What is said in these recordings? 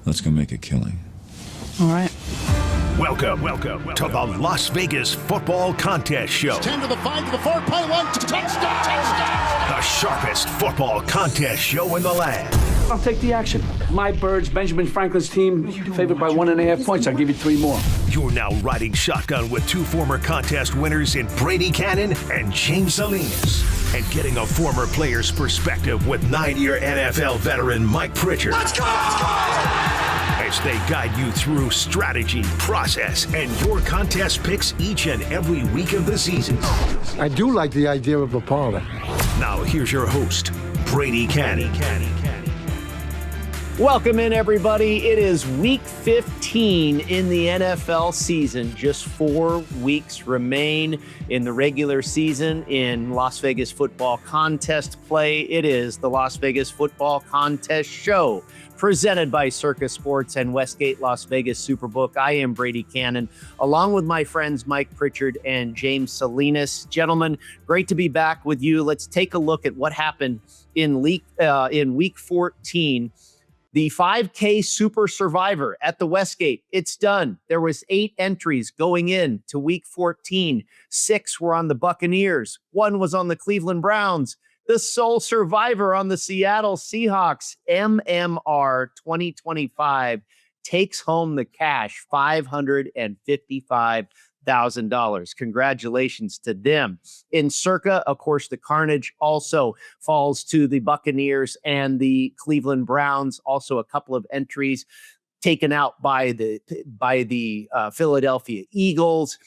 Let's go make a killing. All right. Welcome to the Las Vegas Football Contest Show. 10 to the 5 to the 4, play one, touchdown! The sharpest football contest show in the land. I'll take the action. My Birds, Benjamin Franklin's team, favored by 1.5 points. I'll give you 3 more. You're now riding shotgun with 2 former contest winners in Brady Kannon and James Salinas. And getting a former player's perspective with 9-year NFL veteran Mike Pritchard. Let's go! As they guide you through strategy, process, and your contest picks each and every week of the season. I do like the idea of a parlay. Now here's your host, Brady Kannon. Welcome in, everybody. It is week 15 in the NFL season. Just 4 weeks remain in the regular season in Las Vegas football contest play. It is the Las Vegas Football Contest Show, presented by Circa Sports and Westgate Las Vegas Superbook. I am Brady Kannon, along with my friends Mike Pritchard and James Salinas. Gentlemen, great to be back with you. Let's take a look at what happened in week 14. The 5K Super Survivor at the Westgate, it's done. There was 8 entries going in to week 14. 6 were on the Buccaneers. 1 was on the Cleveland Browns. The sole survivor on the Seattle Seahawks, MMR 2025, takes home the cash, $555,000. Congratulations to them. In Circa, of course, the carnage also falls to the Buccaneers and the Cleveland Browns. Also, a couple of entries taken out by the Philadelphia Eagles.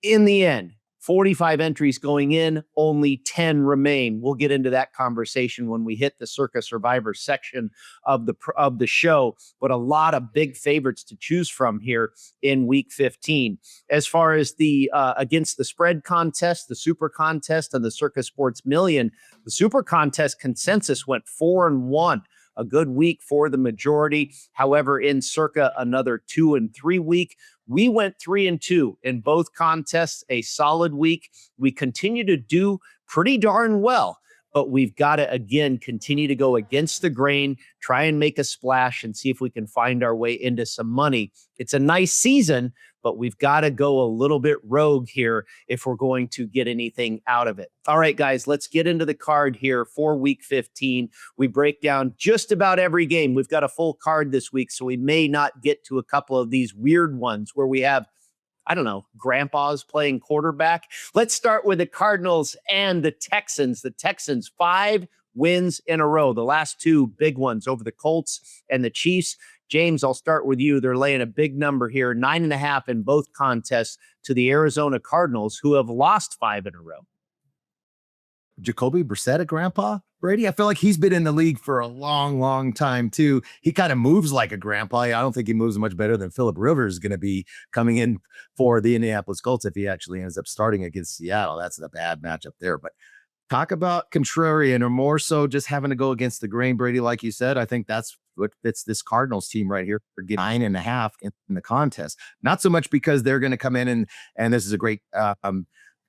In the end, 45 entries going in, only 10 remain. We'll get into that conversation when we hit the Circa Survivor section of the show, but a lot of big favorites to choose from here in week 15. As far as the against the spread contest, the Super Contest, and the Circa Sports Million, the Super Contest consensus went 4-1. A good week for the majority. However, in Circa, another 2-3 week. We went 3-2 in both contests, a solid week. We continue to do pretty darn well, but we've got to, again, continue to go against the grain, try and make a splash and see if we can find our way into some money. It's a nice season, but we've got to go a little bit rogue here if we're going to get anything out of it. All right, guys, let's get into the card here for week 15. We break down just about every game. We've got a full card this week, so we may not get to a couple of these weird ones where we have, I don't know, grandpas playing quarterback. Let's start with the Cardinals and the Texans. The Texans, 5 wins in a row. The last 2 big ones over the Colts and the Chiefs. James, I'll start with you. They're laying a big number here, 9.5 in both contests to the Arizona Cardinals, who have lost 5 in a row. Jacoby Brissett a grandpa, Brady? I feel like he's been in the league for a long, long time, too. He kind of moves like a grandpa. I don't think he moves much better than Phillip Rivers is going to be coming in for the Indianapolis Colts if he actually ends up starting against Seattle. That's a bad matchup there. But talk about contrarian, or more so just having to go against the grain, Brady, like you said. I think that's what fits this Cardinals team right here for getting 9.5 in the contest. Not so much because they're going to come in and this is a great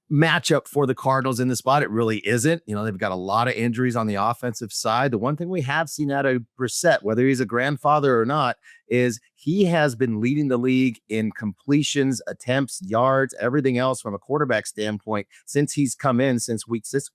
matchup for the Cardinals in the spot. It really isn't. You know, they've got a lot of injuries on the offensive side. The one thing we have seen out of Brissett, whether he's a grandfather or not, is he has been leading the league in completions, attempts, yards, everything else from a quarterback standpoint since he's come in, since week six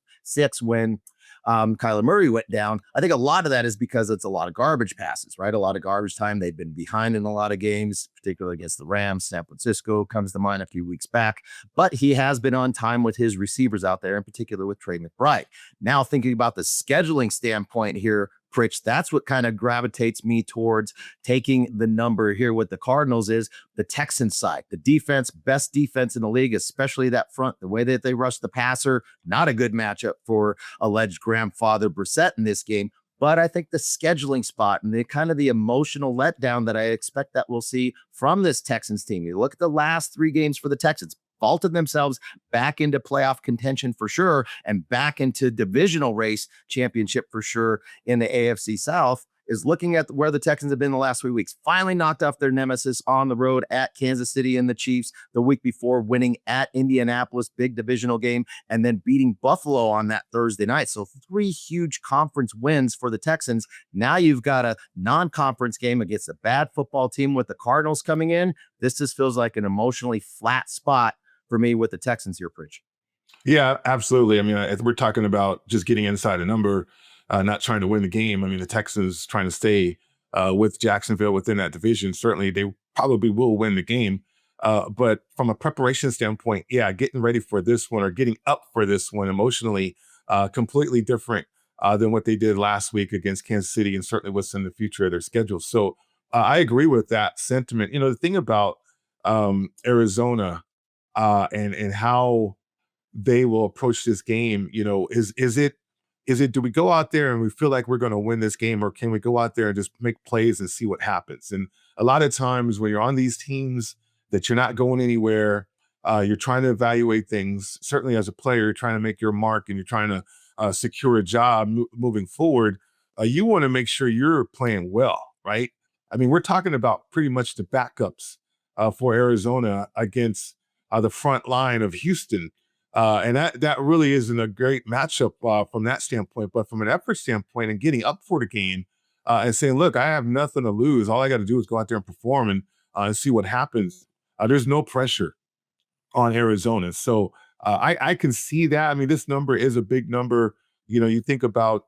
when Kyler Murray went down. I think a lot of that is because it's a lot of garbage passes, right? A lot of garbage time. They've been behind in a lot of games, particularly against the Rams. San Francisco comes to mind a few weeks back, but he has been on time with his receivers out there, in particular with Trey McBride. Now thinking about the scheduling standpoint here, Pritch, that's what kind of gravitates me towards taking the number here with the Cardinals is the Texans side. The defense, best defense in the league, especially that front, the way that they rush the passer, not a good matchup for alleged grandfather Brissett in this game. But I think the scheduling spot and the kind of the emotional letdown that I expect that we'll see from this Texans team. You look at the last 3 games for the Texans, vaulted themselves back into playoff contention for sure, and back into divisional race championship for sure in the AFC South. is looking at where the Texans have been the last 3 weeks. Finally knocked off their nemesis on the road at Kansas City and the Chiefs the week before, winning at Indianapolis, big divisional game, and then beating Buffalo on that Thursday night. So 3 huge conference wins for the Texans. Now you've got a non-conference game against a bad football team with the Cardinals coming in. This just feels like an emotionally flat spot for me with the Texans here, Pritch. Yeah, absolutely. I mean, if we're talking about just getting inside a number, not trying to win the game. I mean, the Texans trying to stay with Jacksonville within that division. Certainly, they probably will win the game. But from a preparation standpoint, yeah, getting ready for this one or getting up for this one emotionally, completely different than what they did last week against Kansas City, and certainly what's in the future of their schedule. So I agree with that sentiment. You know, the thing about Arizona and how they will approach this game, you know, is it do we go out there and we feel like we're going to win this game, or can we go out there and just make plays and see what happens? And a lot of times when you're on these teams that you're not going anywhere, you're trying to evaluate things. Certainly as a player, you're trying to make your mark and you're trying to secure a job moving forward. You want to make sure you're playing well, right? I mean, we're talking about pretty much the backups for Arizona against the front line of Houston. And that really isn't a great matchup from that standpoint. But from an effort standpoint and getting up for the game and saying, look, I have nothing to lose. All I got to do is go out there and perform and see what happens. There's no pressure on Arizona. So I can see that. I mean, this number is a big number. You know, you think about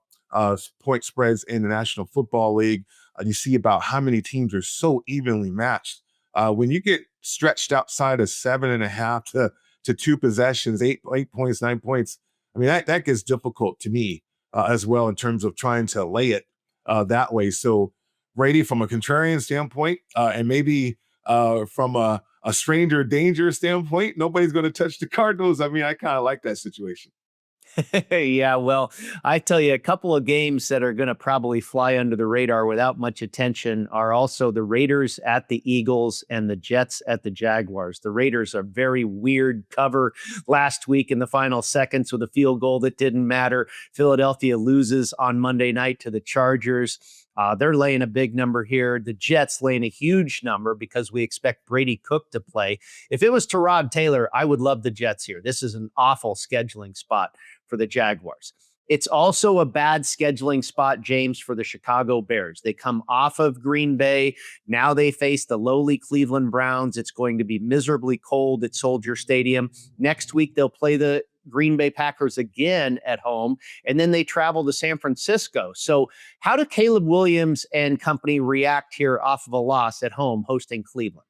point spreads in the National Football League, you see about how many teams are so evenly matched. When you get stretched outside of 7.5 to 2 possessions, 8 points, 9 points, I mean, that gets difficult to me as well in terms of trying to lay it that way. So Brady, from a contrarian standpoint, and maybe from a stranger danger standpoint, nobody's going to touch the Cardinals. I mean, I kind of like that situation. Yeah, well, I tell you, a couple of games that are going to probably fly under the radar without much attention are also the Raiders at the Eagles and the Jets at the Jaguars. The Raiders are very weird cover last week in the final seconds with a field goal that didn't matter. Philadelphia loses on Monday night to the Chargers. They're laying a big number here. The Jets laying a huge number because we expect Brady Cook to play. If it was Tyrod Taylor, I would love the Jets here. This is an awful scheduling spot for the Jaguars. It's also a bad scheduling spot, James, for the Chicago Bears. They come off of Green Bay. Now they face the lowly Cleveland Browns. It's going to be miserably cold at Soldier Stadium. Next week, they'll play the Green Bay Packers again at home, and then they travel to San Francisco. So how do Caleb Williams and company react here off of a loss at home hosting Cleveland?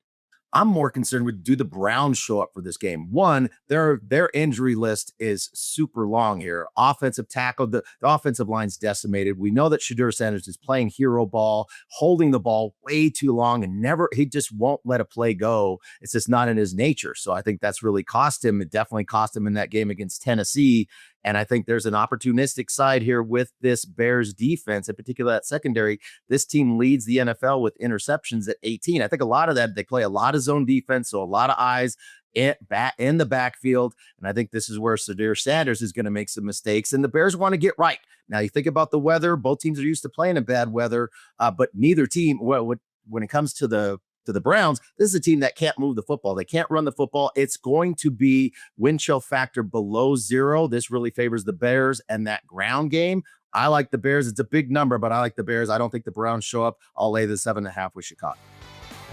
I'm more concerned with, do the Browns show up for this game? One, their injury list is super long here. Offensive tackle, the offensive line's decimated. We know that Shedeur Sanders is playing hero ball, holding the ball way too long, and he just won't let a play go. It's just not in his nature. So I think that's really cost him. It definitely cost him in that game against Tennessee. And I think there's an opportunistic side here with this Bears defense, in particular that secondary. This team leads the NFL with interceptions at 18. I think a lot of that, they play a lot of zone defense, so a lot of eyes in the backfield. And I think this is where Shedeur Sanders is going to make some mistakes, and the Bears want to get right. Now, you think about the weather. Both teams are used to playing in bad weather, but neither team, when it comes to the Browns, this is a team that can't move the football. They can't run the football. It's going to be wind chill factor below 0. This really favors the Bears and that ground game. I like the Bears. It's a big number, but I like the Bears. I don't think the Browns show up. I'll lay the 7.5 with Chicago.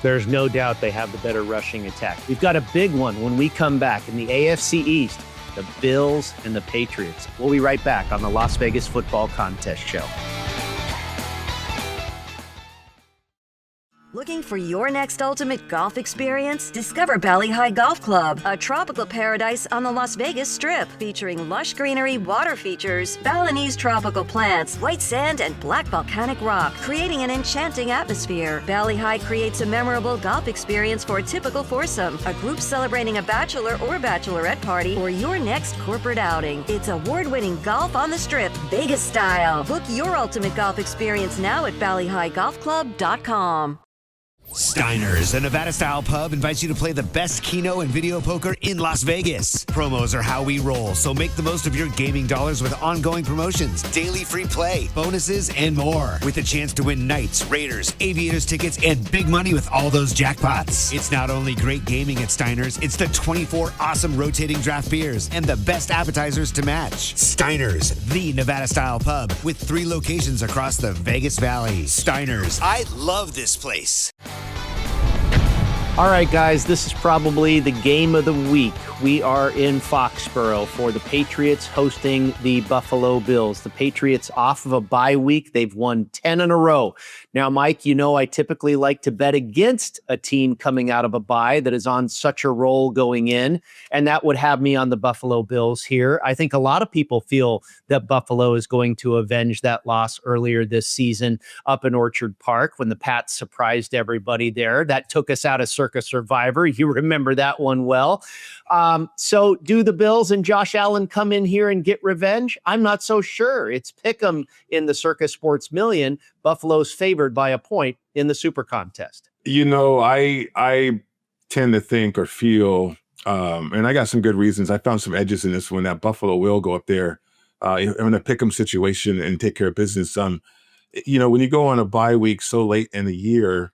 There's no doubt they have the better rushing attack. We've got a big one when we come back in the AFC East, the Bills and the Patriots. We'll be right back on the Las Vegas Football Contest Show. Looking for your next ultimate golf experience? Discover Valley High Golf Club, a tropical paradise on the Las Vegas Strip, featuring lush greenery, water features, Balinese tropical plants, white sand, and black volcanic rock, creating an enchanting atmosphere. Valley High creates a memorable golf experience for a typical foursome, a group celebrating a bachelor or bachelorette party, or your next corporate outing. It's award-winning golf on the Strip, Vegas style. Book your ultimate golf experience now at valleyhighgolfclub.com. Steiner's, a Nevada-style pub, invites you to play the best keno and video poker in Las Vegas. Promos are how we roll, so make the most of your gaming dollars with ongoing promotions, daily free play, bonuses, and more. With a chance to win Knights, Raiders, Aviators tickets, and big money with all those jackpots. It's not only great gaming at Steiner's, it's the 24 awesome rotating draft beers and the best appetizers to match. Steiner's, the Nevada-style pub, with 3 locations across the Vegas Valley. Steiner's, I love this place. All right, guys, this is probably the game of the week. We are in Foxborough for the Patriots hosting the Buffalo Bills. The Patriots off of a bye week. They've won 10 in a row. Now, Mike, you know I typically like to bet against a team coming out of a bye that is on such a roll going in, and that would have me on the Buffalo Bills here. I think a lot of people feel that Buffalo is going to avenge that loss earlier this season up in Orchard Park when the Pats surprised everybody there. That took us out of Circus Survivor. You remember that one well. So do the Bills and Josh Allen come in here and get revenge? I'm not so sure. It's pick'em in the Circus Sports Million. Buffalo's favored by a point in the Super Contest. You know, I tend to think or feel, and I got some good reasons. I found some edges in this one that Buffalo will go up there in a pick'em situation and take care of business. You know, when you go on a bye week so late in the year,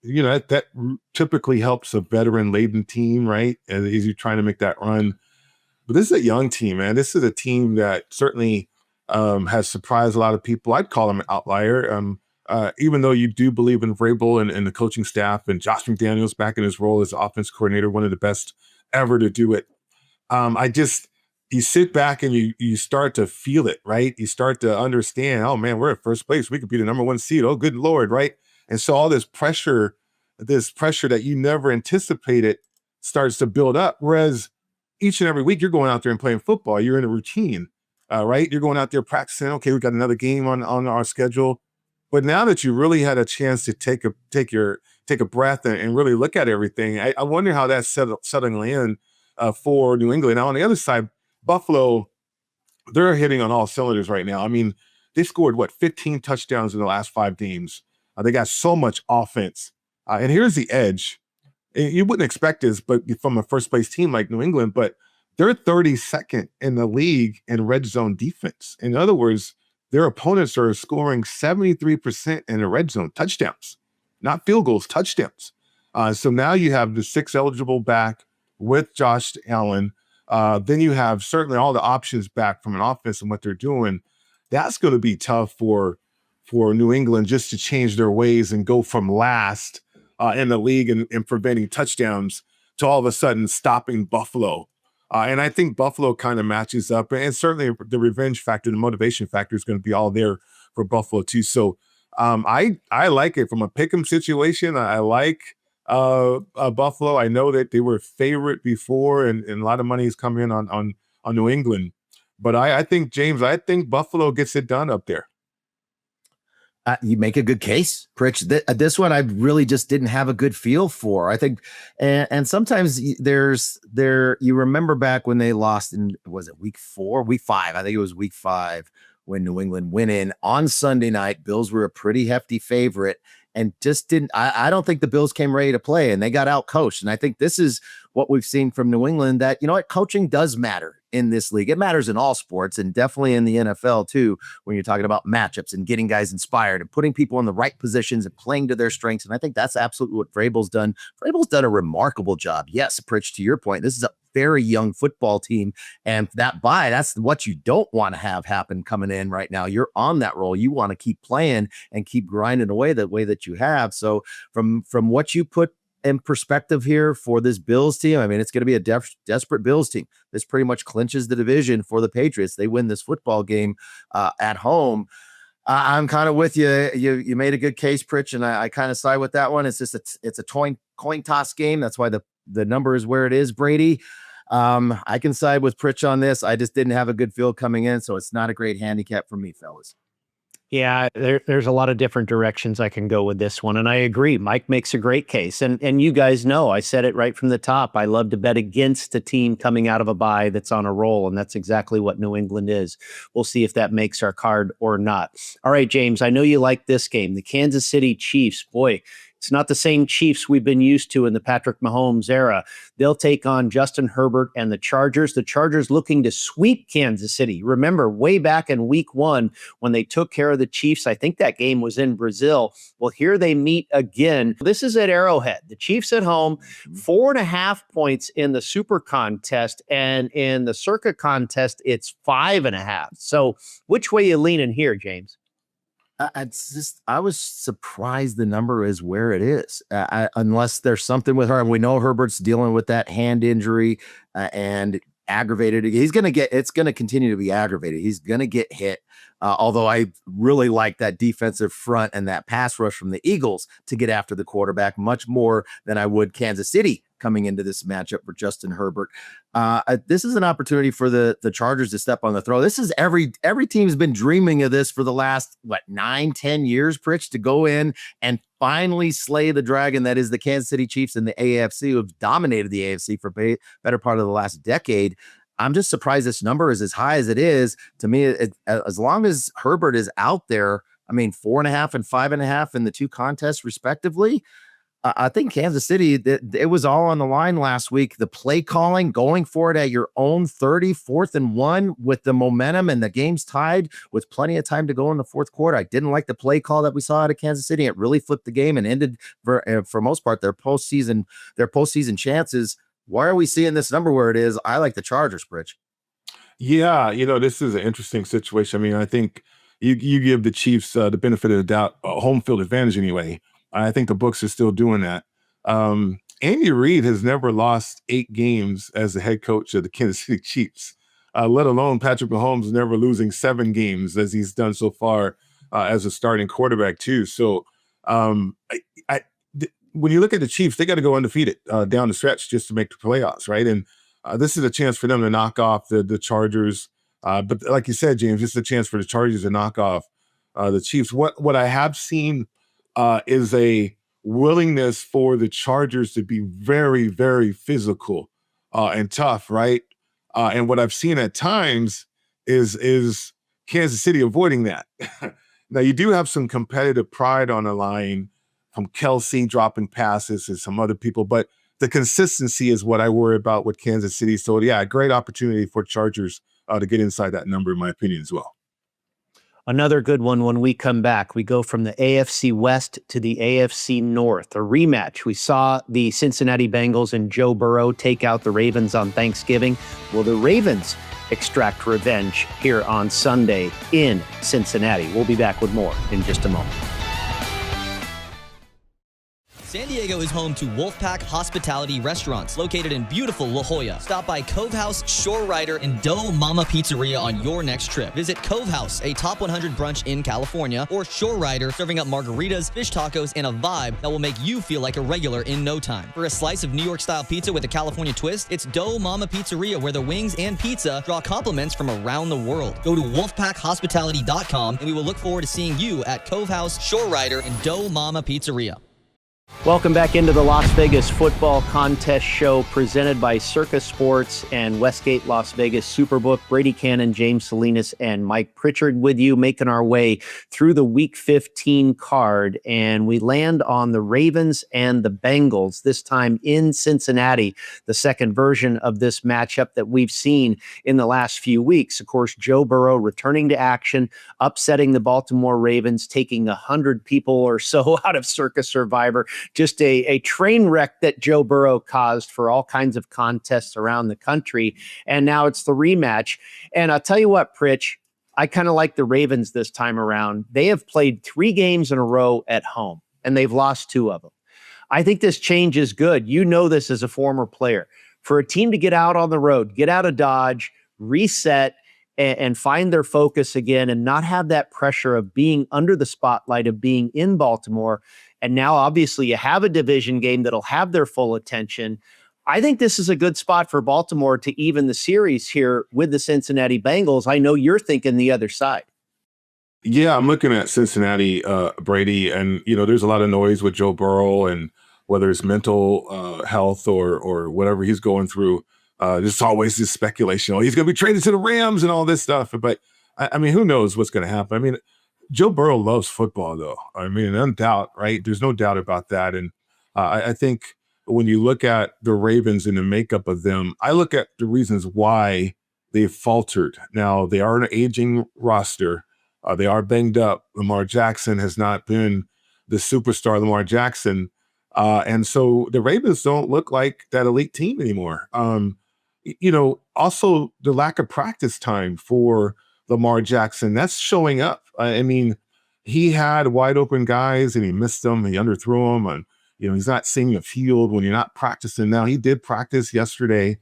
you know, that typically helps a veteran-laden team, right? As you're trying to make that run. But this is a young team, man. This is a team that certainly has surprised a lot of people. I'd call them an outlier, even though you do believe in Vrabel and the coaching staff and Josh McDaniels back in his role as offense coordinator, one of the best ever to do it. You sit back and you start to feel it, right? You start to understand, oh, man, we're at first place. We could be the number 1 seed. Oh, good Lord, right? And so all this pressure that you never anticipated starts to build up. Whereas each and every week you're going out there and playing football. You're in a routine, right? You're going out there practicing. Okay, we got another game on our schedule. But now that you really had a chance to take a breath and really look at everything, I wonder how that's settling in for New England. Now on the other side, Buffalo, they're hitting on all cylinders right now. I mean, they scored 15 touchdowns in the last 5 games. They got so much offense. And here's the edge. You wouldn't expect this, but from a first-place team like New England, but they're 32nd in the league in red zone defense. In other words, their opponents are scoring 73% in the red zone touchdowns, not field goals, touchdowns. So now you have the 6 eligible back with Josh Allen. Then you have certainly all the options back from an offense and what they're doing. That's going to be tough for New England just to change their ways and go from last in the league and preventing touchdowns to all of a sudden stopping Buffalo. And I think Buffalo kind of matches up. And certainly the revenge factor, the motivation factor is going to be all there for Buffalo too. So I like it from a pick'em situation. I like Buffalo. I know that they were favorite before and a lot of money is coming in on New England. But I think, James, Buffalo gets it done up there. You make a good case, Pritch. This one I really just didn't have a good feel for. I think, and sometimes you remember back when they lost in, was it week 5? I think it was week 5 when New England went in on Sunday night. Bills were a pretty hefty favorite and just didn't. I don't think the Bills came ready to play and they got out coached. And I think this is what we've seen from New England, that, you know what, coaching does matter in this league. It matters in all sports and definitely in the NFL too, when you're talking about matchups and getting guys inspired and putting people in the right positions and playing to their strengths. And I think that's absolutely what Vrabel's done. Vrabel's done a remarkable job. Yes, Pritch, to your point, this is a very young football team, and that's what you don't want to have happen coming in right now. You're on that roll. You want to keep playing and keep grinding away the way that you have. So from what you put in perspective here for this Bills team, I mean, it's going to be a desperate Bills team. This pretty much clinches the division for the Patriots. They win this football game at home. I'm kind of with you. You made a good case, Pritch, and I kind of side with that one. It's just it's a coin toss game. That's why the number is where it is, Brady. I can side with Pritch on this. I just didn't have a good feel coming in, so it's not a great handicap for me, fellas. Yeah, there's a lot of different directions I can go with this one. And I agree. Mike makes a great case. And you guys know, I said it right from the top. I love to bet against a team coming out of a bye that's on a roll. And that's exactly what New England is. We'll see if that makes our card or not. All right, James, I know you like this game. The Kansas City Chiefs, boy, It's not the same Chiefs we've been used to in the Patrick Mahomes era. They'll take on Justin Herbert and the Chargers. The Chargers looking to sweep Kansas City. Remember, way back in week 1 when they took care of the Chiefs, I think that game was in Brazil. Well, here they meet again. This is at Arrowhead. The Chiefs at home, 4.5 points in the Super Contest, and in the Circa Contest, it's 5.5. So which way you leaning here, James? I was surprised the number is where it is, unless there's something with her. And we know Herbert's dealing with that hand injury and aggravated. It's going to continue to be aggravated. He's going to get hit. Although I really like that defensive front and that pass rush from the Eagles to get after the quarterback much more than I would Kansas City coming into this matchup for Justin Herbert. This is an opportunity for the Chargers to step on the throat. This is every team's been dreaming of this for the last 9-10 years, Pritch, to go in and finally slay the dragon that is the Kansas City Chiefs in the AFC, who have dominated the AFC for better part of the last decade. I'm just surprised this number is as high as it is. To me, as long as Herbert is out there, 4.5 and 5.5 in the 2 contests respectively, I think Kansas City, it was all on the line last week. The play calling, going for it at your own 30, 4th and 1 with the momentum and the game's tied with plenty of time to go in the 4th quarter. I didn't like the play call that we saw out of Kansas City. It really flipped the game and ended for most part their postseason chances. Why are we seeing this number where it is? I like the Chargers, Bridge. Yeah, this is an interesting situation. I think you give the Chiefs the benefit of the doubt, home field advantage anyway. I think the books are still doing that. Andy Reid has never lost 8 games as the head coach of the Kansas City Chiefs, let alone Patrick Mahomes never losing 7 games as he's done so far as a starting quarterback too. So when you look at the Chiefs, they got to go undefeated down the stretch just to make the playoffs, right? And this is a chance for them to knock off the Chargers. But like you said, James, this is a chance for the Chargers to knock off the Chiefs. What I have seen is a willingness for the Chargers to be very, very physical and tough, right? And what I've seen at times is Kansas City avoiding that. Now, you do have some competitive pride on the line from Kelsey dropping passes and some other people, but the consistency is what I worry about with Kansas City. So, yeah, a great opportunity for Chargers to get inside that number, in my opinion, as well. Another good one when we come back. We go from the AFC West to the AFC North, a rematch. We saw the Cincinnati Bengals and Joe Burrow take out the Ravens on Thanksgiving. Will the Ravens extract revenge here on Sunday in Cincinnati? We'll be back with more in just a moment. San Diego is home to Wolfpack Hospitality Restaurants, located in beautiful La Jolla. Stop by Cove House, Shore Rider, and Dough Mama Pizzeria on your next trip. Visit Cove House, a top 100 brunch in California, or Shore Rider, serving up margaritas, fish tacos, and a vibe that will make you feel like a regular in no time. For a slice of New York-style pizza with a California twist, it's Dough Mama Pizzeria, where the wings and pizza draw compliments from around the world. Go to wolfpackhospitality.com, and we will look forward to seeing you at Cove House, Shore Rider, and Dough Mama Pizzeria. Welcome back into the Las Vegas Football Contest Show presented by Circa Sports and Westgate Las Vegas Superbook. Brady Kannon, James Salinas, and Mike Pritchard with you, making our way through the Week 15 card. And we land on the Ravens and the Bengals, this time in Cincinnati, the second version of this matchup that we've seen in the last few weeks. Of course, Joe Burrow returning to action, upsetting the Baltimore Ravens, taking 100 people or so out of Circa Survivor. Just a train wreck that Joe Burrow caused for all kinds of contests around the country. And now it's the rematch. And I'll tell you what, Pritch, I kind of like the Ravens this time around. They have played 3 games in a row at home, and they've lost 2 of them. I think this change is good. You know this as a former player. For a team to get out on the road, get out of Dodge, reset, and find their focus again and not have that pressure of being under the spotlight of being in Baltimore. And now, obviously, you have a division game that'll have their full attention. I think this is a good spot for Baltimore to even the series here with the Cincinnati Bengals. I know you're thinking the other side. Yeah, I'm looking at Cincinnati, Brady, and, there's a lot of noise with Joe Burrow and whether it's mental health or whatever he's going through. There's always this speculation, he's going to be traded to the Rams and all this stuff. But, who knows what's going to happen? Joe Burrow loves football, though. I mean, no doubt, right? There's no doubt about that. And I think when you look at the Ravens and the makeup of them, I look at the reasons why they faltered. Now, they are an aging roster. They are banged up. Lamar Jackson has not been the superstar Lamar Jackson. And so the Ravens don't look like that elite team anymore. Also the lack of practice time for Lamar Jackson, that's showing up. I mean, he had wide open guys and he missed them. He underthrew them, and he's not seeing the field when you're not practicing. Now, he did practice yesterday,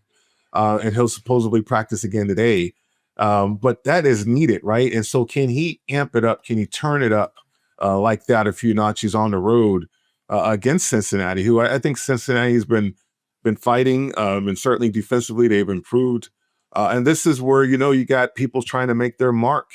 and he'll supposedly practice again today. But that is needed, right? And so can he amp it up? Can he turn it up like that a few notches on the road against Cincinnati, who I think Cincinnati's been fighting, and certainly defensively they've improved. And this is where, you got people trying to make their mark.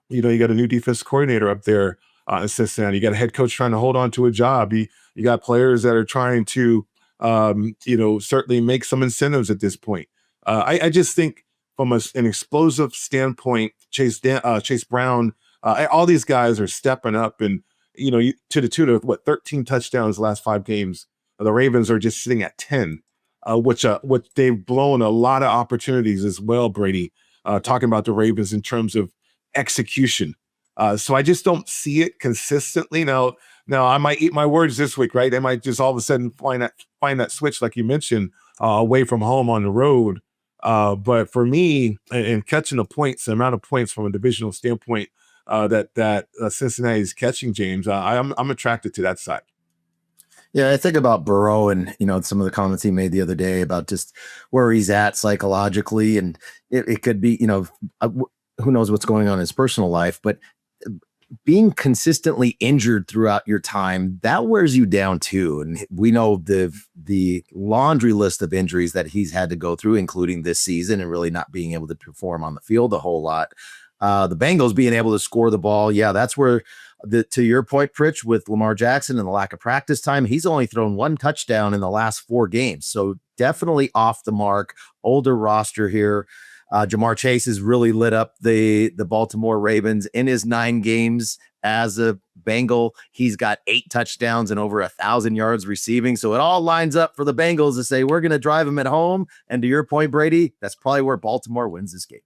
You got a new defense coordinator up there in Cincinnati. You got a head coach trying to hold on to a job. You got players that are trying to, certainly make some incentives at this point. I just think from an explosive standpoint, Chase Brown, all these guys are stepping up, and, to the tune of 13 touchdowns the last 5 games. The Ravens are just sitting at 10, which they've blown a lot of opportunities as well, Brady, talking about the Ravens in terms of execution. So I just don't see it consistently. Now I might eat my words this week, right? They might just all of a sudden find that switch, like you mentioned, away from home on the road. But for me, in catching the points, the amount of points from a divisional standpoint that Cincinnati is catching, James, I'm attracted to that side. Yeah, I think about Burrow and, some of the comments he made the other day about just where he's at psychologically. And it could be, who knows what's going on in his personal life, but being consistently injured throughout your time, that wears you down too. And we know the laundry list of injuries that he's had to go through, including this season, and really not being able to perform on the field a whole lot. The Bengals being able to score the ball. Yeah, that's where to your point, Pritch, with Lamar Jackson and the lack of practice time, he's only thrown 1 touchdown in the last 4 games. So definitely off the mark, older roster here. Jamar Chase has really lit up the Baltimore Ravens in his 9 games as a Bengal. He's got 8 touchdowns and over 1,000 yards receiving. So it all lines up for the Bengals to say, we're going to drive them at home. And to your point, Brady, that's probably where Baltimore wins this game.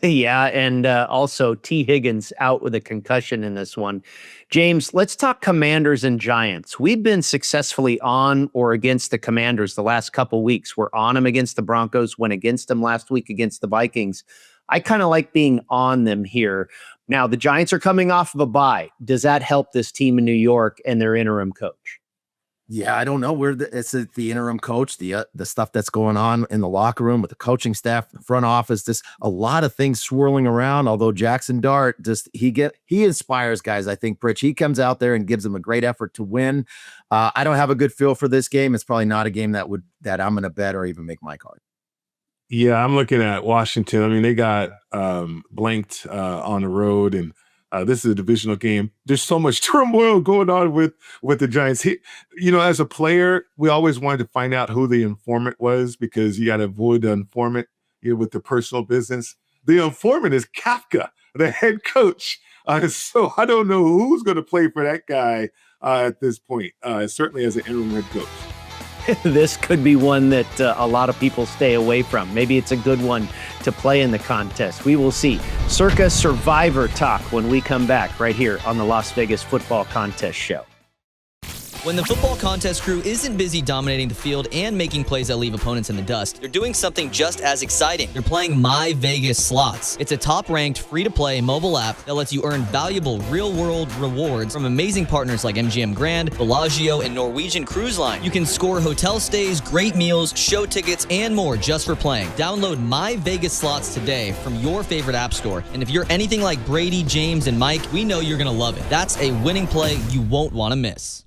Yeah, and also T. Higgins out with a concussion in this one. James, let's talk Commanders and Giants. We've been successfully on or against the Commanders the last couple weeks. We're on them against the Broncos, went against them last week against the Vikings. I kind of like being on them here. Now, the Giants are coming off of a bye. Does that help this team in New York and their interim coach? Yeah, I don't know where it's the interim coach, the stuff that's going on in the locker room with the coaching staff, the front office, just a lot of things swirling around. Although Jackson Dart, he inspires guys. I think, Pritch, he comes out there and gives them a great effort to win. I don't have a good feel for this game. It's probably not a game that I'm going to bet or even make my card. Yeah, I'm looking at Washington. I mean, they got blanked on the road, and this is a divisional game. There's so much turmoil going on with the Giants. As a player, we always wanted to find out who the informant was, because you got to avoid the informant with the personal business. The informant is Kafka, the head coach. So I don't know who's going to play for that guy at this point, certainly as an interim head coach. This could be one that a lot of people stay away from. Maybe it's a good one to play in the contest. We will see. Circa Survivor talk when we come back right here on the Las Vegas Football Contest Show. When the football contest crew isn't busy dominating the field and making plays that leave opponents in the dust, they're doing something just as exciting. They're playing My Vegas Slots. It's a top-ranked, free-to-play mobile app that lets you earn valuable real-world rewards from amazing partners like MGM Grand, Bellagio, and Norwegian Cruise Line. You can score hotel stays, great meals, show tickets, and more just for playing. Download My Vegas Slots today from your favorite app store. And if you're anything like Brady, James, and Mike, we know you're going to love it. That's a winning play you won't want to miss.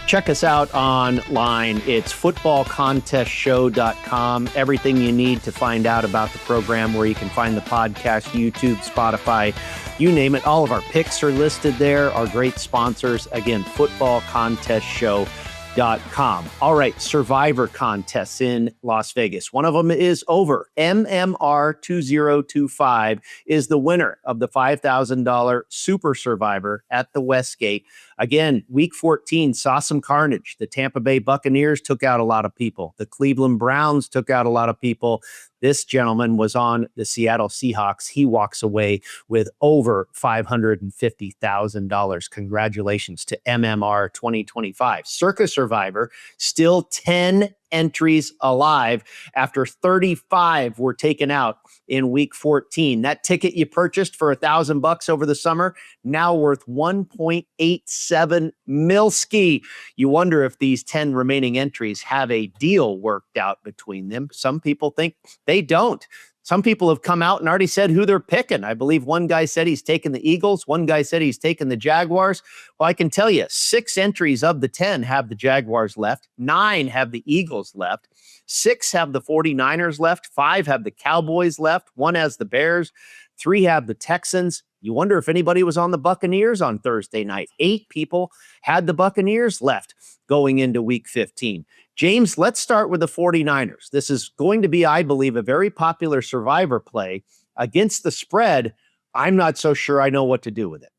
Check us out online. It's footballcontestshow.com. Everything you need to find out about the program, where you can find the podcast, YouTube, Spotify, you name it. All of our picks are listed there, our great sponsors. Again, footballcontestshow.com. All right, survivor contests in Las Vegas. One of them is over. MMR 2025 is the winner of the $5,000 Super Survivor at the Westgate. Again, week 14 saw some carnage. The Tampa Bay Buccaneers took out a lot of people. The Cleveland Browns took out a lot of people. This gentleman was on the Seattle Seahawks. He walks away with over $550,000. Congratulations to MMR 2025. Circa Survivor, still 10 entries alive after 35 were taken out in week 14. That ticket you purchased for $1,000 over the summer, now worth 1.87 milski. You wonder if these 10 remaining entries have a deal worked out between them. Some people think they don't. Some people have come out and already said who they're picking. I believe one guy said he's taking the Eagles. One guy said he's taking the Jaguars. Well, I can tell you 6 entries of the 10 have the Jaguars left. 9 have the Eagles left. 6 have the 49ers left. 5 have the Cowboys left. 1 has the Bears. 3 have the Texans. You wonder if anybody was on the Buccaneers on Thursday night. 8 people had the Buccaneers left going into week 15. James, let's start with the 49ers. This is going to be, I believe, a very popular survivor play against the spread. I'm not so sure I know what to do with it.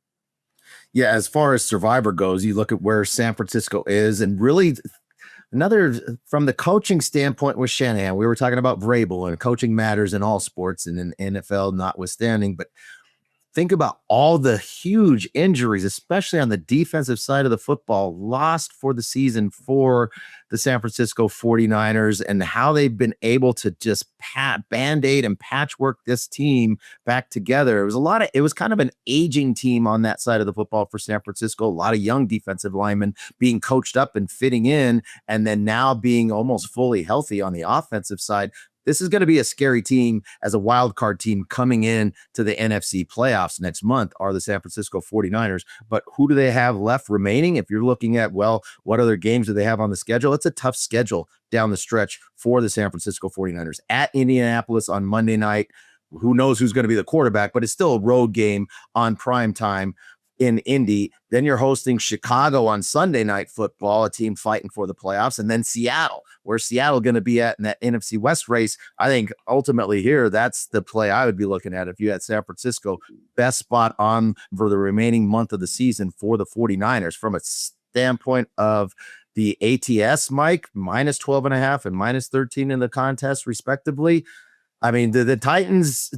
Yeah, as far as survivor goes, you look at where San Francisco is, and really another from the coaching standpoint with Shanahan. We were talking about Vrabel, and coaching matters in all sports and in NFL notwithstanding, but think about all the huge injuries, especially on the defensive side of the football, lost for the season for the San Francisco 49ers, and how they've been able to just band-aid and patchwork this team back together. It was kind of an aging team on that side of the football for San Francisco. A lot of young defensive linemen being coached up and fitting in, and then now being almost fully healthy on the offensive side. This is going to be a scary team as a wild card team coming in to the NFC playoffs next month are the San Francisco 49ers. But who do they have left remaining? If you're looking at, well, what other games do they have on the schedule? It's a tough schedule down the stretch for the San Francisco 49ers at Indianapolis on Monday night. Who knows who's going to be the quarterback, but it's still a road game on prime time in Indy. Then you're hosting Chicago on Sunday Night Football, a team fighting for the playoffs, and then Seattle. Where's Seattle going to be at in that NFC West race? I think ultimately here, that's the play I would be looking at if you had San Francisco. Best spot on for the remaining month of the season for the 49ers from a standpoint of the ATS, Mike, minus 12.5 and minus 13 in the contest, respectively. I mean, did the Titans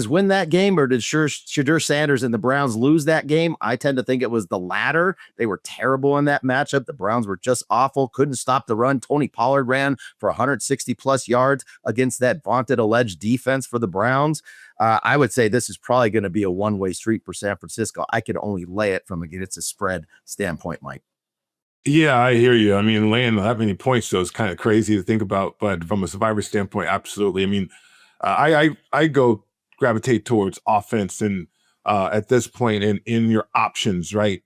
win that game, or did Shadur Sanders and the Browns lose that game? I tend to think it was the latter. They were terrible in that matchup. The Browns were just awful, couldn't stop the run. Tony Pollard ran for 160 plus yards against that vaunted alleged defense for the Browns. I would say this is probably going to be a one-way street for San Francisco. I could only lay it from against a spread standpoint, Mike. Yeah, I hear you. I mean, laying that many points, though, is kind of crazy to think about. But from a survivor standpoint, absolutely. I mean, I go gravitate towards offense and at this point in your options, right?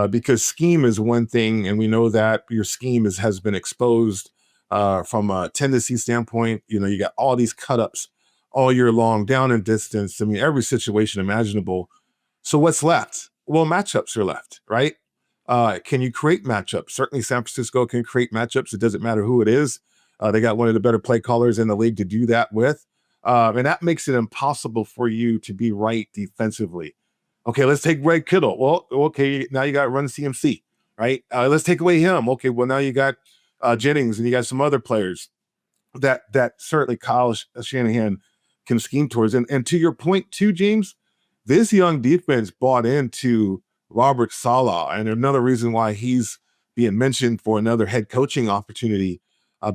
Because scheme is one thing, and we know that your scheme has been exposed from a tendency standpoint. You know, you got all these cut-ups all year long, down in distance. I mean, every situation imaginable. So what's left? Well, matchups are left, right? Can you create matchups? Certainly San Francisco can create matchups. It doesn't matter who it is. They got one of the better play callers in the league to do that with. And that makes it impossible for you to be right defensively. Okay, let's take Greg Kittle. Well, okay, now you got Run CMC, right? Let's take away him. Okay, well, now you got Jennings and you got some other players that certainly Kyle Shanahan can scheme towards. And to your point too, James, this young defense bought into Robert Saleh, and another reason why he's being mentioned for another head coaching opportunity.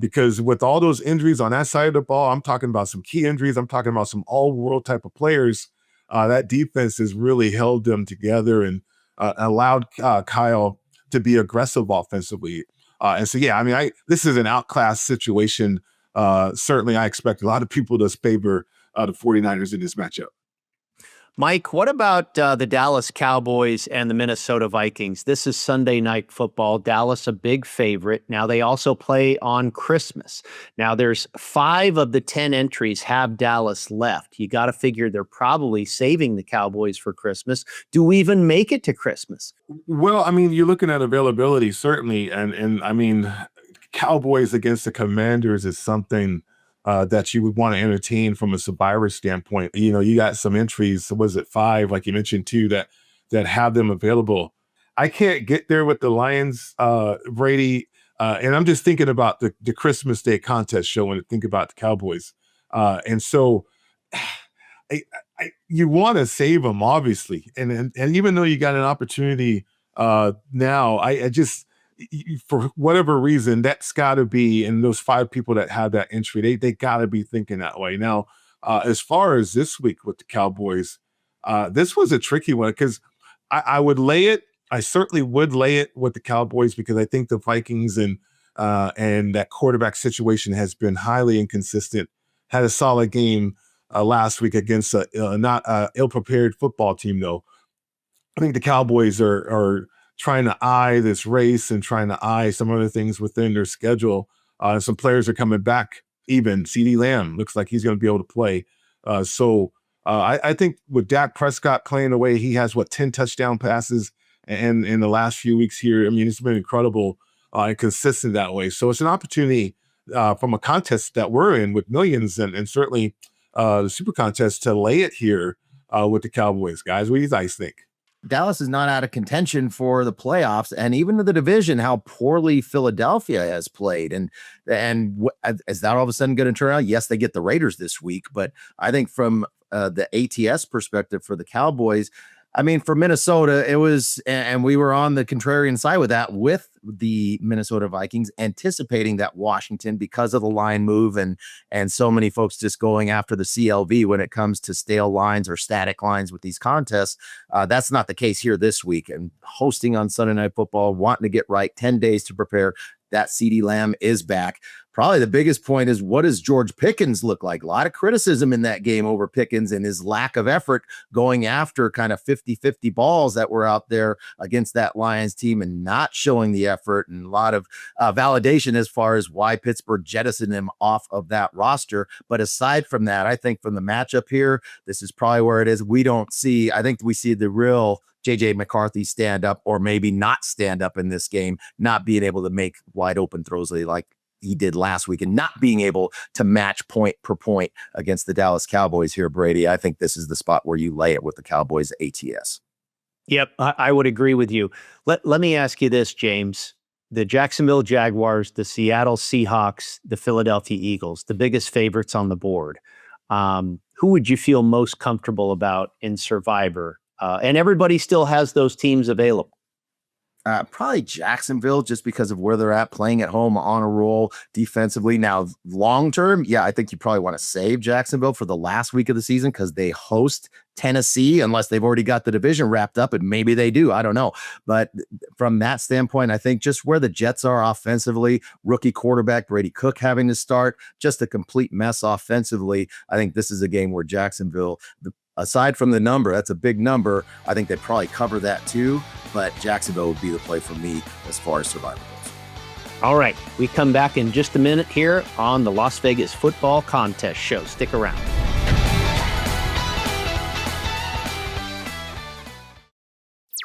Because with all those injuries on that side of the ball, I'm talking about some key injuries. I'm talking about some all-world type of players. That defense has really held them together and allowed Kyle to be aggressive offensively. And so, yeah, I mean, this is an outclass situation. Certainly, I expect a lot of people to favor the 49ers in this matchup. Mike, what about the Dallas Cowboys and the Minnesota Vikings? This is Sunday night football. Dallas, a big favorite. Now, they also play on Christmas. Now, there's 5 of the 10 entries have Dallas left. You got to figure they're probably saving the Cowboys for Christmas. Do we even make it to Christmas? Well, I mean, you're looking at availability, certainly. And I mean, Cowboys against the Commanders is something that you would want to entertain from a survivor standpoint. You know, you got some entries, was it 5, like you mentioned, too, that have them available. I can't get there with the Lions, Brady, and I'm just thinking about the Christmas Day contest show when I think about the Cowboys. And so you want to save them, obviously. And even though you got an opportunity now, I just, for whatever reason, that's got to be, and those 5 people that have that entry, they got to be thinking that way. Now, as far as this week with the Cowboys, this was a tricky one because I would lay it. I certainly would lay it with the Cowboys because I think the Vikings and that quarterback situation has been highly inconsistent. Had a solid game last week against a not ill-prepared football team, though. I think the Cowboys are trying to eye this race and trying to eye some other things within their schedule. Some players are coming back. Even CeeDee Lamb looks like he's going to be able to play. So I think with Dak Prescott playing the way he has, 10 touchdown passes and in the last few weeks here, I mean, it's been incredible and consistent that way. So it's an opportunity from a contest that we're in with millions and certainly the SuperContest to lay it here with the Cowboys. Guys, what do you guys think? Dallas is not out of contention for the playoffs and even the division, how poorly Philadelphia has played. And is that all of a sudden going to turn out? Yes, they get the Raiders this week, but I think from the ATS perspective for the Cowboys, I mean, for Minnesota, it was, and we were on the contrarian side with that, with the Minnesota Vikings, anticipating that Washington, because of the line move and so many folks just going after the CLV when it comes to stale lines or static lines with these contests. That's not the case here this week. And hosting on Sunday Night Football, wanting to get right, 10 days to prepare. That CeeDee Lamb is back. Probably the biggest point is, what does George Pickens look like? A lot of criticism in that game over Pickens and his lack of effort going after kind of 50-50 balls that were out there against that Lions team and not showing the effort, and a lot of validation as far as why Pittsburgh jettisoned him off of that roster. But aside from that, I think from the matchup here, this is probably where it is. I think we see the real JJ McCarthy stand up, or maybe not stand up in this game, not being able to make wide open throws like he did last week and not being able to match point per point against the Dallas Cowboys here, Brady. I think this is the spot where you lay it with the Cowboys ATS. Yep, I would agree with you. Let me ask you this, James. The Jacksonville Jaguars, the Seattle Seahawks, the Philadelphia Eagles, the biggest favorites on the board. Who would you feel most comfortable about in Survivor? And everybody still has those teams available. Probably Jacksonville, just because of where they're at, playing at home on a roll defensively. Now, long term, yeah, I think you probably want to save Jacksonville for the last week of the season because they host Tennessee, unless they've already got the division wrapped up, and maybe they do. I don't know. But from that standpoint, I think just where the Jets are offensively, rookie quarterback Brady Cook having to start, just a complete mess offensively. I think this is a game where Jacksonville, aside from the number, that's a big number. I think they probably cover that too, but Jacksonville would be the play for me as far as Survivor goes. All right, we come back in just a minute here on the Las Vegas Football Contest Show. Stick around.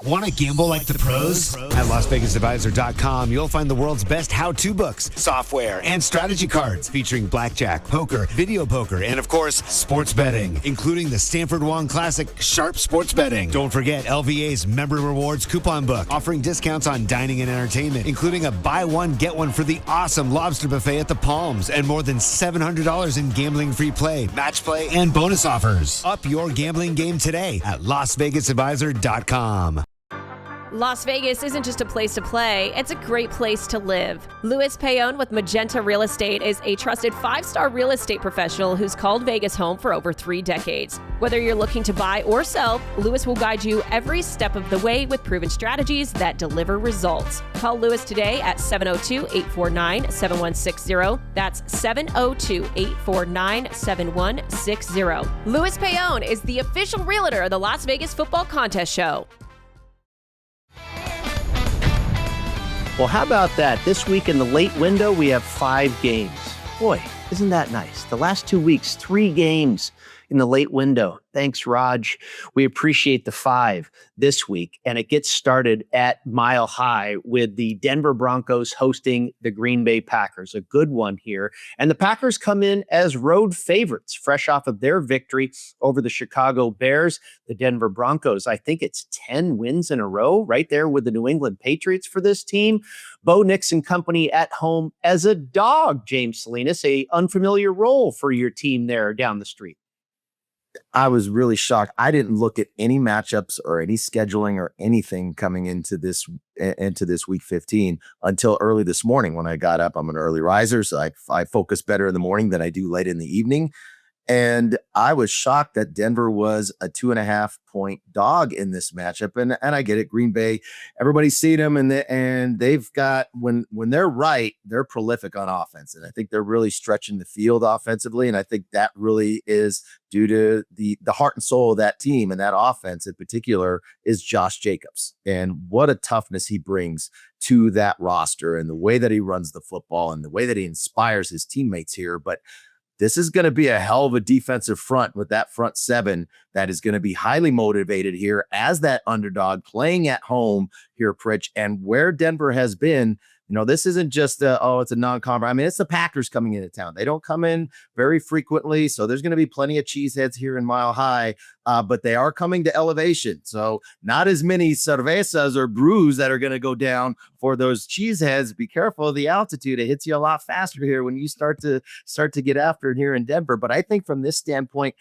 Want to gamble like the pros? At LasVegasAdvisor.com, you'll find the world's best how-to books, software, and strategy cards featuring blackjack, poker, video poker, and of course, sports betting, including the Stanford Wong Classic Sharp Sports Betting. Don't forget LVA's Member Rewards coupon book, offering discounts on dining and entertainment, including a buy one, get one for the awesome lobster buffet at the Palms, and more than $700 in gambling-free play, match play, and bonus offers. Up your gambling game today at LasVegasAdvisor.com. Las Vegas isn't just a place to play, it's a great place to live. Louis Payon with Magenta Real Estate is a trusted 5-star real estate professional who's called Vegas home for over 3 decades. Whether you're looking to buy or sell, Louis will guide you every step of the way with proven strategies that deliver results. Call Louis today at 702-849-7160. That's 702-849-7160. Louis Payon is the official realtor of the Las Vegas Football Contest Show. Well, how about that? This week in the late window, we have 5 games. Boy, isn't that nice? The last 2 weeks, 3 games in the late window. Thanks, Raj. We appreciate the 5 this week. And it gets started at Mile High with the Denver Broncos hosting the Green Bay Packers. A good one here. And the Packers come in as road favorites, fresh off of their victory over the Chicago Bears. The Denver Broncos, I think it's 10 wins in a row, right there with the New England Patriots for this team. Bo Nix and company at home as a dog, James Salinas, a unfamiliar role for your team there down the street. I was really shocked. I didn't look at any matchups or any scheduling or anything coming into this week 15 until early this morning when I got up. I'm an early riser, so I focus better in the morning than I do late in the evening. And I was shocked that Denver was a 2.5-point dog in this matchup. And I get it. Green Bay, everybody's seen them, and they've got, when they're right, they're prolific on offense. And I think they're really stretching the field offensively. And I think that really is due to the heart and soul of that team, and that offense in particular is Josh Jacobs. And what a toughness he brings to that roster, and the way that he runs the football and the way that he inspires his teammates here. But this is going to be a hell of a defensive front with that front 7 that is going to be highly motivated here as that underdog playing at home here, Pritch. And where Denver has been, this isn't just it's a non-conference. I mean, it's the Packers coming into town. They don't come in very frequently, so there's going to be plenty of cheeseheads here in Mile High, but they are coming to elevation. So not as many cervezas or brews that are going to go down for those cheeseheads. Be careful of the altitude. It hits you a lot faster here when you start to get after it here in Denver. But I think from this standpoint,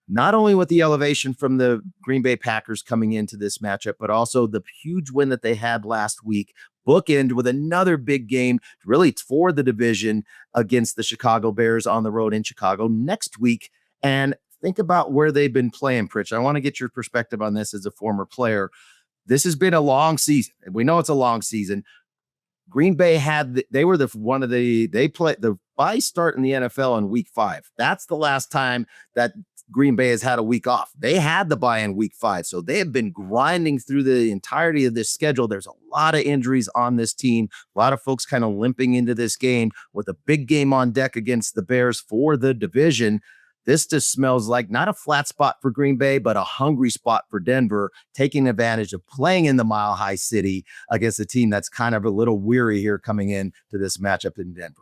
not only with the elevation from the Green Bay Packers coming into this matchup, but also the huge win that they had last week, bookend with another big game really for the division against the Chicago Bears on the road in Chicago next week. And think about where they've been playing, Pritch. I want to get your perspective on this as a former player. This has been a long season. We know it's a long season. Green Bay they played the bye start in the NFL in week 5. That's the last time that Green Bay has had a week off. They had the bye in week 5. So they have been grinding through the entirety of this schedule. There's a lot of injuries on this team. A lot of folks kind of limping into this game with a big game on deck against the Bears for the division. This just smells like not a flat spot for Green Bay, but a hungry spot for Denver, taking advantage of playing in the Mile High City against a team that's kind of a little weary here coming in to this matchup in Denver.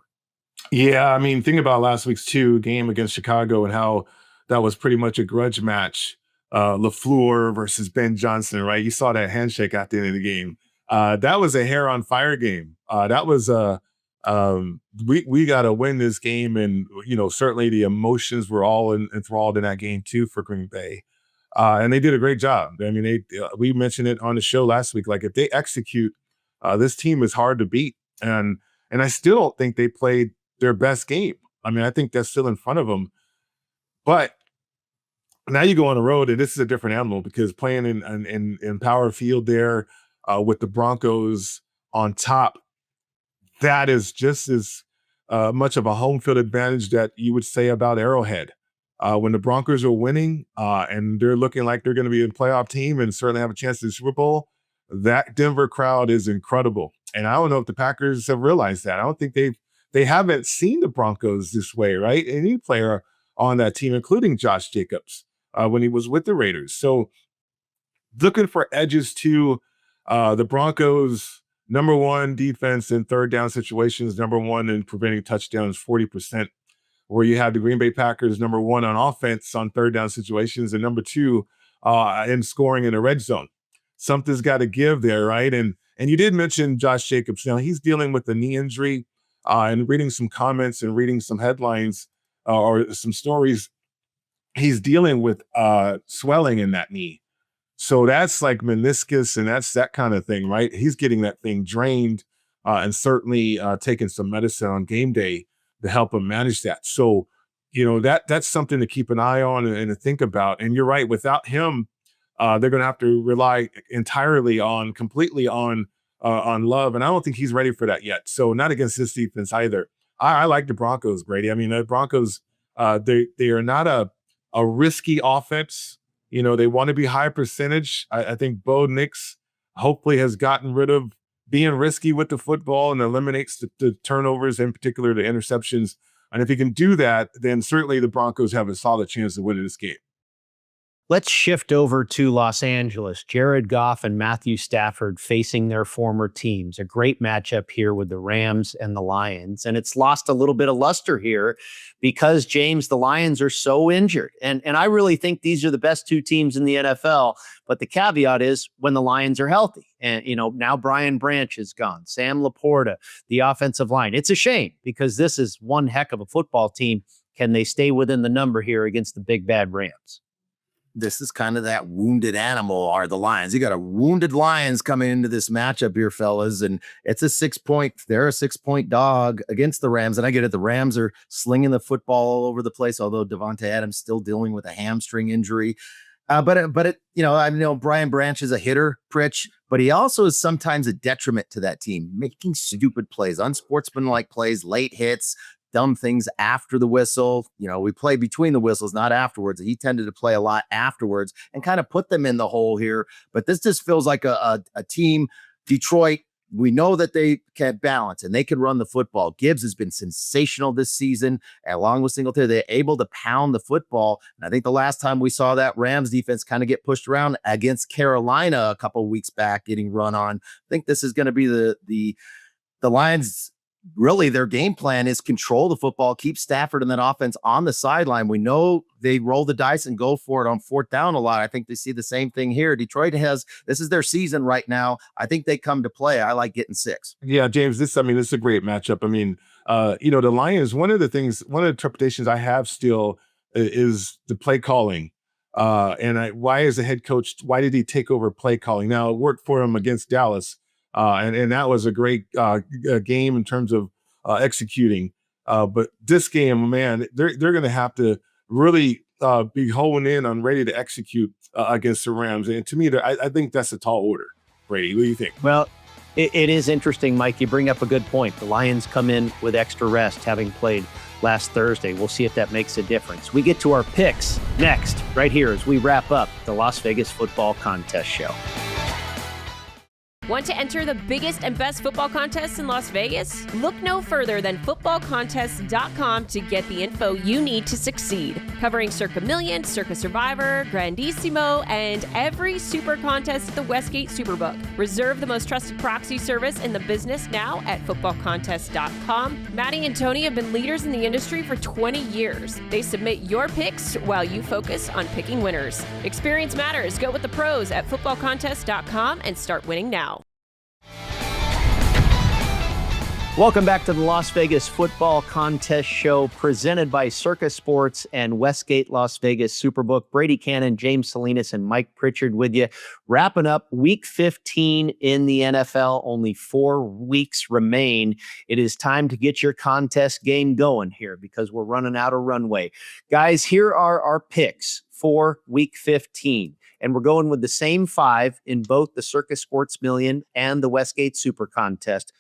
Yeah, I mean, think about last week's game against Chicago and how that was pretty much a grudge match. LaFleur versus Ben Johnson, right? You saw that handshake at the end of the game. That was a hair on fire game. That was we got to win this game, and certainly the emotions were all enthralled in that game too for Green Bay, and they did a great job. I mean, we mentioned it on the show last week. Like if they execute, this team is hard to beat, and I still don't think they played their best game. I mean, I think that's still in front of them, but now you go on the road, and this is a different animal because playing in Power Field there with the Broncos on top, that is just as much of a home field advantage that you would say about Arrowhead. When the Broncos are winning and they're looking like they're going to be a playoff team and certainly have a chance to the Super Bowl, that Denver crowd is incredible. And I don't know if the Packers have realized that. I don't think they haven't seen the Broncos this way, right? Any player on that team, including Josh Jacobs, when he was with the Raiders. So looking for edges to the Broncos, number 1 defense in third down situations, number 1 in preventing touchdowns, 40%, where you have the Green Bay Packers, number 1 on offense on third down situations, and number 2 in scoring in the red zone. Something's got to give there, right? And you did mention Josh Jacobs. Now he's dealing with a knee injury, and reading some comments and reading some headlines or some stories, he's dealing with swelling in that knee. So that's like meniscus and that's that kind of thing, right? He's getting that thing drained and certainly taking some medicine on game day to help him manage that. So, that's something to keep an eye on and to think about. And you're right, without him, they're going to have to rely completely on Love. And I don't think he's ready for that yet. So not against this defense either. I like the Broncos, Brady. I mean, the Broncos, they are not a risky offense. They want to be high percentage. I think Bo Nix hopefully has gotten rid of being risky with the football and eliminates the turnovers, in particular the interceptions. And if he can do that, then certainly the Broncos have a solid chance of winning this game. Let's shift over to Los Angeles. Jared Goff and Matthew Stafford facing their former teams. A great matchup here with the Rams and the Lions. And it's lost a little bit of luster here because, James, the Lions are so injured. And I really think these are the best two teams in the NFL. But the caveat is when the Lions are healthy. And, now Brian Branch is gone. Sam Laporta, the offensive line. It's a shame because this is one heck of a football team. Can they stay within the number here against the big bad Rams? This is kind of that wounded animal are the Lions. You got a wounded Lions coming into this matchup here, fellas. And it's they're a 6-point dog against the Rams. And I get it. The Rams are slinging the football all over the place, although Devontae Adams still dealing with a hamstring injury. I know Brian Branch is a hitter, Pritch, but he also is sometimes a detriment to that team, making stupid plays, unsportsmanlike plays, late hits, dumb things after the whistle. We play between the whistles, not afterwards. He tended to play a lot afterwards and kind of put them in the hole here. But this just feels like a team, Detroit. We know that they can balance and they can run the football. Gibbs has been sensational this season, along with Singletary. They're able to pound the football. And I think the last time we saw that Rams defense kind of get pushed around against Carolina a couple of weeks back, getting run on. I think this is going to be the Lions. Really, their game plan is control the football, keep Stafford and that offense on the sideline. We know they roll the dice and go for it on fourth down a lot. I think they see the same thing here. Detroit this is their season right now. I think they come to play. I like getting 6. Yeah, James, this is a great matchup. I mean, the Lions, one of the interpretations I have still is the play calling. Why as a head coach, why did he take over play calling? Now, it worked for him against Dallas. And that was a great game in terms of executing. But this game, man, they're going to have to really be honing in on ready to execute against the Rams. And to me, I think that's a tall order. Brady, what do you think? Well, it is interesting, Mike. You bring up a good point. The Lions come in with extra rest, having played last Thursday. We'll see if that makes a difference. We get to our picks next, right here, as we wrap up the Las Vegas Football Contest Show. Want to enter the biggest and best football contests in Las Vegas? Look no further than footballcontest.com to get the info you need to succeed. Covering Circa Million, Circa Survivor, Grandissimo, and every super contest at the Westgate Superbook. Reserve the most trusted proxy service in the business now at footballcontest.com. Maddie and Tony have been leaders in the industry for 20 years. They submit your picks while you focus on picking winners. Experience matters. Go with the pros at footballcontest.com and start winning now. Welcome back to the Las Vegas Football Contest Show, presented by Circa Sports and Westgate Las Vegas Superbook. Brady Kannon, James Salinas, and Mike Pritchard with you. Wrapping up Week 15 in the NFL. Only 4 weeks remain. It is time to get your contest game going here because we're running out of runway. Guys, here are our picks for Week 15. And we're going with the same 5 in both the Circa Sports Million and the Westgate Super Contest.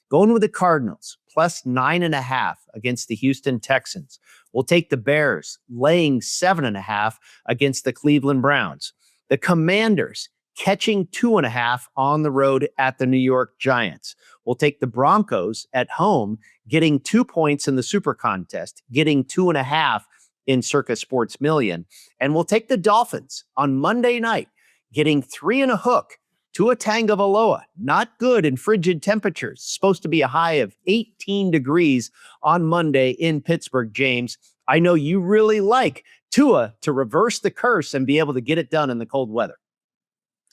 Going with the Cardinals, plus 9.5 against the Houston Texans. We'll take the Bears, laying 7.5 against the Cleveland Browns. The Commanders, catching 2.5 on the road at the New York Giants. We'll take the Broncos at home, getting 2 points in the Super Contest, getting 2.5 in Circa Sports Million. And we'll take the Dolphins on Monday night, getting 3 and a hook to a Tagovailoa. Not good in frigid temperatures. Supposed to be a high of 18 degrees on Monday in Pittsburgh, James. I know you really like Tua to reverse the curse and be able to get it done in the cold weather.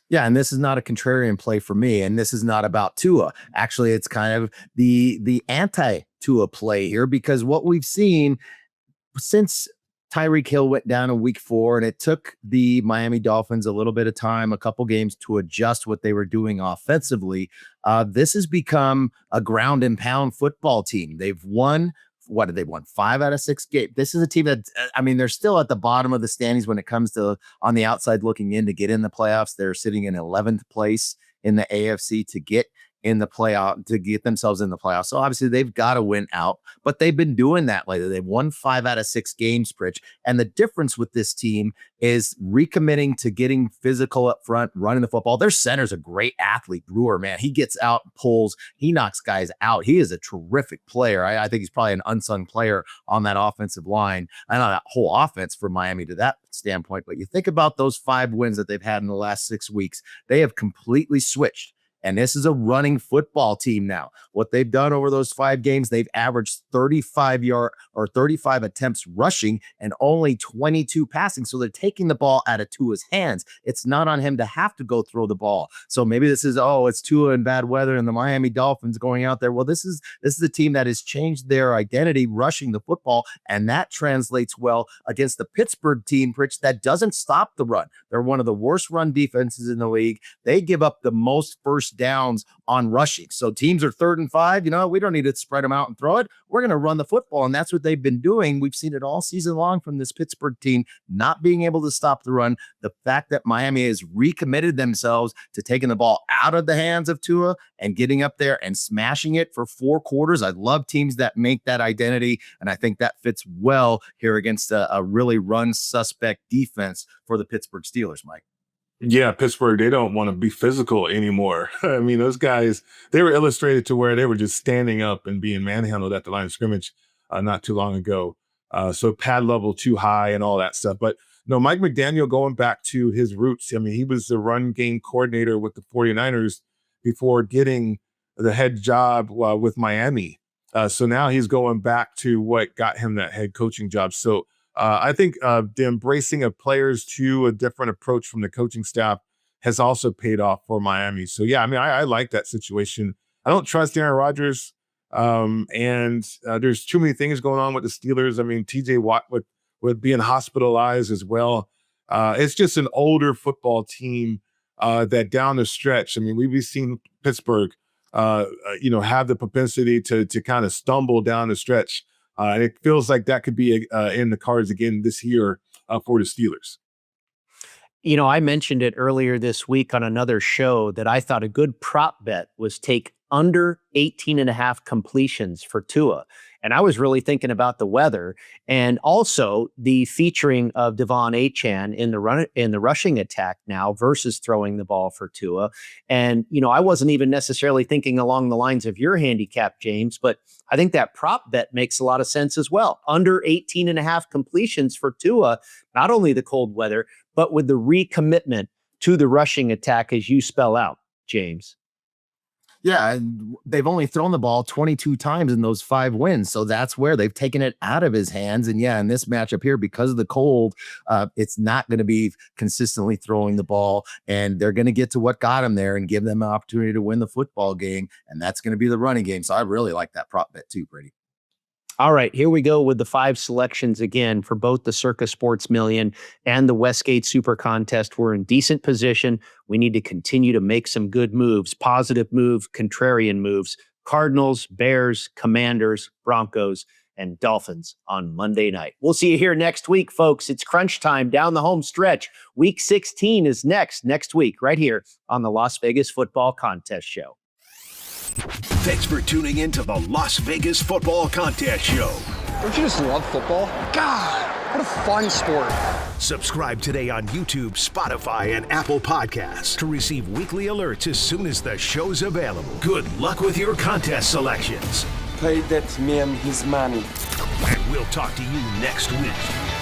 Yeah, and this is not a contrarian play for me, and this is not about Tua. Actually, it's kind of the anti-Tua play here because what we've seen since Tyreek Hill went down in week 4, and it took the Miami Dolphins a little bit of time, a couple games to adjust what they were doing offensively. This has become a ground and pound football team. They've won. What did they won? 5 out of 6 games. This is a team that, I mean, they're still at the bottom of the standings when it comes to on the outside looking in to get in the playoffs. They're sitting in 11th place in the AFC to get in the playoff, to get themselves in the playoffs. So obviously they've got to win out, but they've been doing that lately. They've won 5 out of 6 games, Pritch. And the difference with this team is recommitting to getting physical up front, running the football. Their center's a great athlete, Brewer, man. He gets out, pulls, he knocks guys out. He is a terrific player. I think he's probably an unsung player on that offensive line. I know that whole offense for Miami to that standpoint, but you think about those 5 wins that they've had in the last 6 weeks, they have completely switched. And this is a running football team now. What they've done over those 5 games, they've averaged 35 attempts rushing and only 22 passing. So they're taking the ball out of Tua's hands. It's not on him to have to go throw the ball. So maybe this is, it's Tua in bad weather and the Miami Dolphins going out there. Well, this is a team that has changed their identity rushing the football, and that translates well against the Pittsburgh team, Pritch, that doesn't stop the run. They're one of the worst run defenses in the league. They give up the most first downs on rushing. So teams are 3rd and 5. We don't need to spread them out and throw it. We're going to run the football. And that's what they've been doing. We've seen it all season long from this Pittsburgh team, not being able to stop the run. The fact that Miami has recommitted themselves to taking the ball out of the hands of Tua and getting up there and smashing it for 4 quarters. I love teams that make that identity. And I think that fits well here against a really run suspect defense for the Pittsburgh Steelers, Mike. Yeah, Pittsburgh, they don't want to be physical anymore. I mean, those guys, they were illustrated to where they were just standing up and being manhandled at the line of scrimmage not too long ago. So pad level too high and all that stuff. But Mike McDaniel, going back to his roots, I mean, he was the run game coordinator with the 49ers before getting the head job with Miami. So now he's going back to what got him that head coaching job. So I think the embracing of players to a different approach from the coaching staff has also paid off for Miami. So, yeah, I mean, I like that situation. I don't trust Aaron Rodgers, and there's too many things going on with the Steelers. I mean, TJ Watt with being hospitalized as well. It's just an older football team that down the stretch, I mean, we've seen Pittsburgh, have the propensity to kind of stumble down the stretch. And it feels like that could be in the cards again this year for the Steelers. I mentioned it earlier this week on another show that I thought a good prop bet was take under 18.5 completions for Tua. And I was really thinking about the weather and also the featuring of Devon Achane in the rushing attack now versus throwing the ball for Tua. And, I wasn't even necessarily thinking along the lines of your handicap, James, but I think that prop bet makes a lot of sense as well. Under 18.5 completions for Tua, not only the cold weather, but with the recommitment to the rushing attack as you spell out, James. Yeah, and they've only thrown the ball 22 times in those 5 wins. So that's where they've taken it out of his hands. And yeah, in this matchup here, because of the cold, it's not going to be consistently throwing the ball. And they're going to get to what got him there and give them an opportunity to win the football game. And that's going to be the running game. So I really like that prop bet too, Brady. All right, here we go with the 5 selections again for both the Circa Sports Million and the Westgate Super Contest. We're in decent position. We need to continue to make some good moves, positive move, contrarian moves. Cardinals, Bears, Commanders, Broncos, and Dolphins on Monday night. We'll see you here next week, folks. It's crunch time down the home stretch. Week 16 is next week, right here on the Las Vegas Football Contest Show. Thanks for tuning in to the Las Vegas Football Contest Show. Don't you just love football? God, what a fun sport. Subscribe today on YouTube, Spotify, and Apple Podcasts to receive weekly alerts as soon as the show's available. Good luck with your contest selections. Pay that man his money. And we'll talk to you next week.